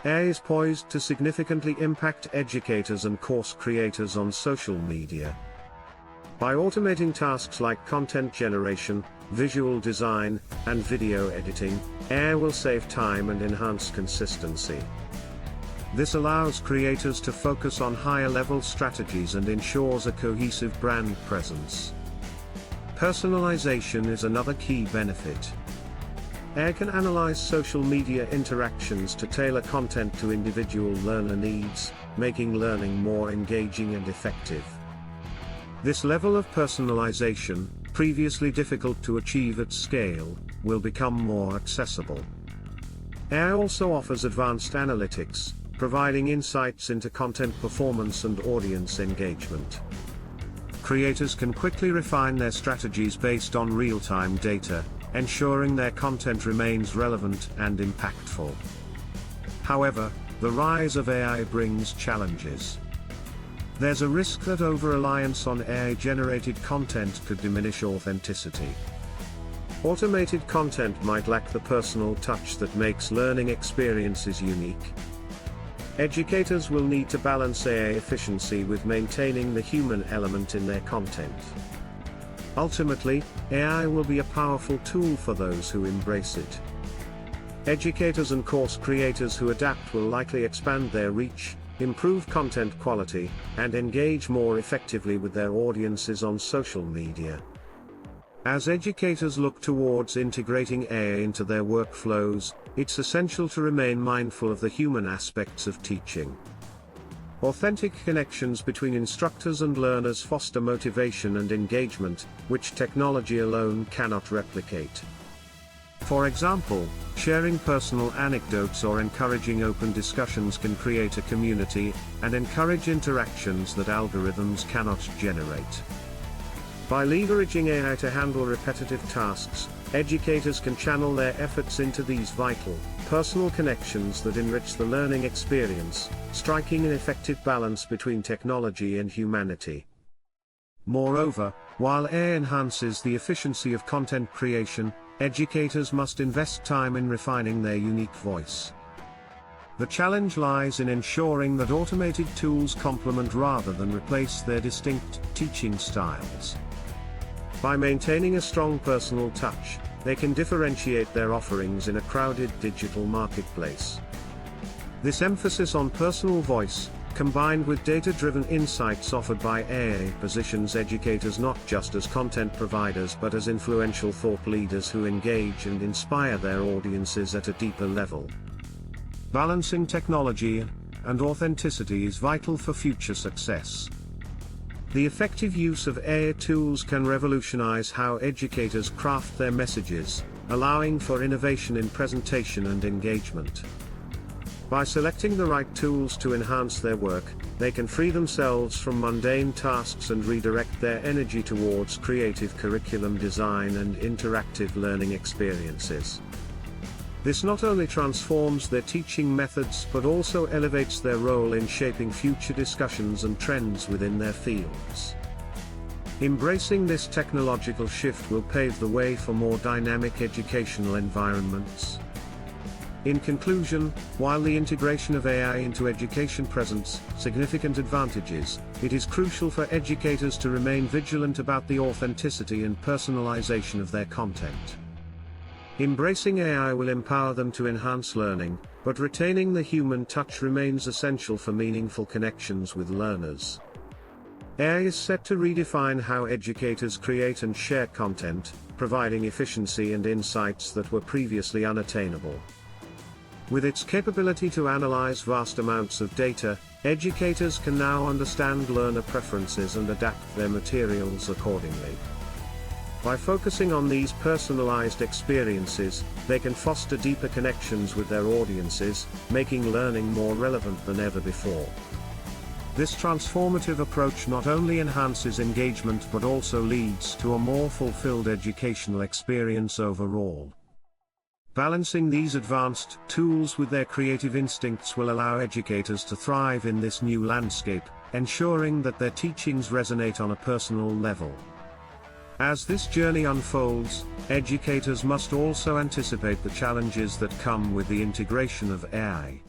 AI is poised to significantly impact educators and course creators on social media. By automating tasks like content generation, visual design, and video editing, AI will save time and enhance consistency. This allows creators to focus on higher-level strategies and ensures a cohesive brand presence. Personalization is another key benefit. AI can analyze social media interactions to tailor content to individual learner needs, making learning more engaging and effective. This level of personalization, previously difficult to achieve at scale, will become more accessible. AI also offers advanced analytics, providing insights into content performance and audience engagement. Creators can quickly refine their strategies based on real-time data, ensuring their content remains relevant and impactful. However, the rise of AI brings challenges. There's a risk that over-reliance on AI-generated content could diminish authenticity. Automated content might lack the personal touch that makes learning experiences unique. Educators will need to balance AI efficiency with maintaining the human element in their content. Ultimately, AI will be a powerful tool for those who embrace it. Educators and course creators who adapt will likely expand their reach, improve content quality, and engage more effectively with their audiences on social media. As educators look towards integrating AI into their workflows, it's essential to remain mindful of the human aspects of teaching. Authentic connections between instructors and learners foster motivation and engagement, which technology alone cannot replicate. For example, sharing personal anecdotes or encouraging open discussions can create a community and encourage interactions that algorithms cannot generate. By leveraging AI to handle repetitive tasks, educators can channel their efforts into these vital, personal connections that enrich the learning experience, striking an effective balance between technology and humanity. Moreover, while AI enhances the efficiency of content creation, educators must invest time in refining their unique voice. The challenge lies in ensuring that automated tools complement rather than replace their distinct teaching styles. By maintaining a strong personal touch, they can differentiate their offerings in a crowded digital marketplace. This emphasis on personal voice, combined with data-driven insights offered by AI, positions educators not just as content providers but as influential thought leaders who engage and inspire their audiences at a deeper level. Balancing technology and authenticity is vital for future success. The effective use of AI tools can revolutionize how educators craft their messages, allowing for innovation in presentation and engagement. By selecting the right tools to enhance their work, they can free themselves from mundane tasks and redirect their energy towards creative curriculum design and interactive learning experiences. This not only transforms their teaching methods but also elevates their role in shaping future discussions and trends within their fields. Embracing this technological shift will pave the way for more dynamic educational environments. In conclusion, while the integration of AI into education presents significant advantages, it is crucial for educators to remain vigilant about the authenticity and personalization of their content. Embracing AI will empower them to enhance learning, but retaining the human touch remains essential for meaningful connections with learners. AI is set to redefine how educators create and share content, providing efficiency and insights that were previously unattainable. With its capability to analyze vast amounts of data, educators can now understand learner preferences and adapt their materials accordingly. By focusing on these personalized experiences, they can foster deeper connections with their audiences, making learning more relevant than ever before. This transformative approach not only enhances engagement but also leads to a more fulfilled educational experience overall. Balancing these advanced tools with their creative instincts will allow educators to thrive in this new landscape, ensuring that their teachings resonate on a personal level. As this journey unfolds, educators must also anticipate the challenges that come with the integration of AI.